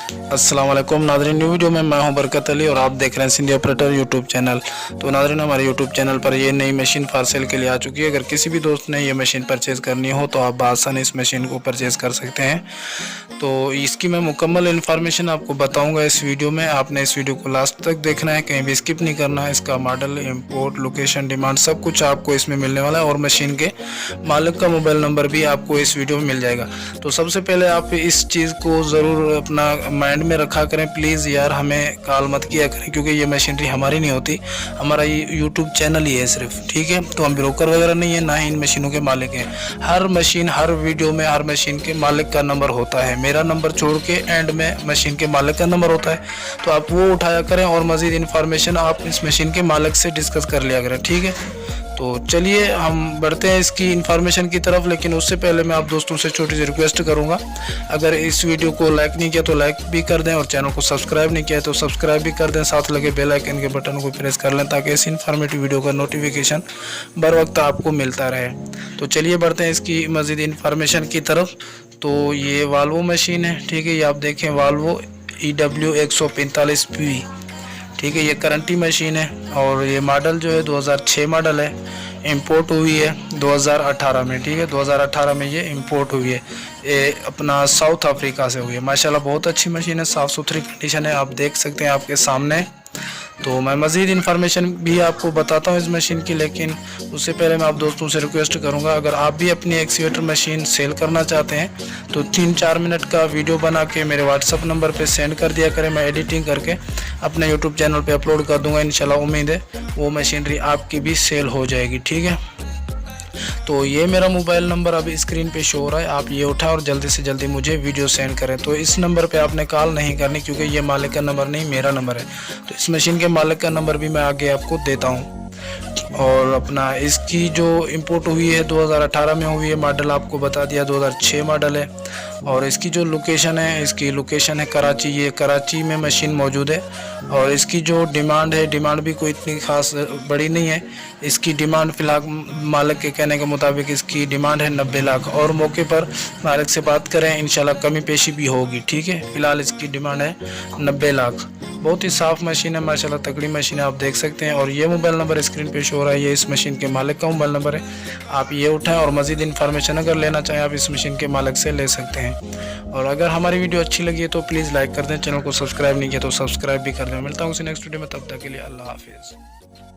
अस्सलाम वालेकुम नाज़रीन, न्यू वीडियो में मैं हूं बरकत अली और आप देख रहे हैं सिंधी ऑपरेटर यूट्यूब चैनल। तो नाज़रीन, हमारे यूट्यूब चैनल पर ये नई मशीन फॉर सेल के लिए आ चुकी है। अगर किसी भी दोस्त ने ये मशीन परचेज़ करनी हो तो आप आसानी इस मशीन को परचेज़ कर सकते हैं। तो इसकी मैं मुकम्मल इन्फॉर्मेशन आपको बताऊंगा इस वीडियो में। आपने इस वीडियो को लास्ट तक देखना है, कहीं भी स्किप नहीं करना है। इसका मॉडल, इंपोर्ट, लोकेशन, डिमांड सब कुछ आपको इसमें मिलने वाला है और मशीन के मालिक का मोबाइल नंबर भी आपको इस वीडियो में मिल जाएगा। तो सबसे पहले आप इस चीज़ को ज़रूर अपना माइंड में रखा करें, प्लीज़ यार हमें कॉल मत किया करें, क्योंकि ये मशीनरी हमारी नहीं होती, हमारा ये यूट्यूब चैनल ही है सिर्फ, ठीक है। तो हम ब्रोकर वगैरह नहीं है, ना ही इन मशीनों के मालिक हैं। हर मशीन, हर वीडियो में हर मशीन के मालिक का नंबर होता है, मेरा नंबर छोड़ के एंड में मशीन के मालिक का नंबर होता है। तो आप वो उठाया करें और मज़ीद इन्फॉर्मेशन आप इस मशीन के मालिक से डिस्कस कर लिया करें, ठीक है। तो चलिए हम बढ़ते हैं इसकी इन्फॉर्मेशन की तरफ, लेकिन उससे पहले मैं आप दोस्तों से छोटी सी रिक्वेस्ट करूंगा, अगर इस वीडियो को लाइक नहीं किया तो लाइक भी कर दें और चैनल को सब्सक्राइब नहीं किया तो सब्सक्राइब भी कर दें, साथ लगे बेल आइकन के बटन को प्रेस कर लें ताकि इस इन्फॉर्मेटिव वीडियो का नोटिफिकेशन बर वक्त आपको मिलता रहे। तो चलिए बढ़ते हैं इसकी मज़ीद इन्फॉर्मेशन की तरफ। तो ये वाल्वो मशीन है, ठीक है। ये आप देखें वाल्वो EW145P, ठीक है। ये करंटी मशीन है और ये मॉडल जो है 2006 मॉडल है। इंपोर्ट हुई है 2018 में, ठीक है। 2018 में ये इंपोर्ट हुई है, ये अपना साउथ अफ्रीका से हुई है। माशाल्लाह बहुत अच्छी मशीन है, साफ़ सुथरी कंडीशन है, आप देख सकते हैं आपके सामने। तो मैं मज़ीद इन्फॉर्मेशन भी आपको बताता हूँ इस मशीन की, लेकिन उससे पहले मैं आप दोस्तों से रिक्वेस्ट करूँगा, अगर आप भी अपनी एक्सीवेटर मशीन सेल करना चाहते हैं तो 3-4 मिनट का वीडियो बना के मेरे व्हाट्सअप नंबर पे सेंड कर दिया करें। मैं एडिटिंग करके अपने यूट्यूब चैनल पे अपलोड कर दूँगा। इंशाल्लाह उम्मीद है वो मशीनरी आपकी भी सेल हो जाएगी, ठीक है। तो ये मेरा मोबाइल नंबर अभी स्क्रीन पे शो हो रहा है, आप ये उठाएं और जल्दी से जल्दी मुझे वीडियो सेंड करें। तो इस नंबर पे आपने कॉल नहीं करनी, क्योंकि ये मालिक का नंबर नहीं, मेरा नंबर है। तो इस मशीन के मालिक का नंबर भी मैं आगे आपको देता हूँ। और अपना इसकी जो इंपोर्ट हुई है 2018 में हुई है, मॉडल आपको बता दिया 2006 मॉडल है। और इसकी जो लोकेशन है, इसकी लोकेशन है कराची, ये कराची में मशीन मौजूद है। और इसकी जो डिमांड है, डिमांड भी कोई इतनी खास बड़ी नहीं है। इसकी डिमांड फ़िलहाल मालिक के कहने के मुताबिक इसकी डिमांड है 90 लाख, और मौके पर मालिक से बात करें इंशाल्लाह कमी पेशी भी होगी, ठीक है। फ़िलहाल इसकी डिमांड है 90 लाख। बहुत ही साफ़ मशीन है माशाल्लाह, तगड़ी मशीन है, आप देख सकते हैं। और ये मोबाइल नंबर स्क्रीन पे शो हो रहा है, ये इस मशीन के मालिक का मोबाइल नंबर है। आप ये उठाएं और मज़ीद इन्फॉर्मेशन अगर लेना चाहें आप इस मशीन के मालिक से ले सकते हैं। और अगर हमारी वीडियो अच्छी लगी है तो प्लीज़ लाइक कर दें, चैनल को सब्सक्राइब नहीं किया तो सब्सक्राइब भी कर दें। मिलता हूँ उसी नेक्स्ट वीडियो में, तब तक के लिए अल्लाह हाफिज़।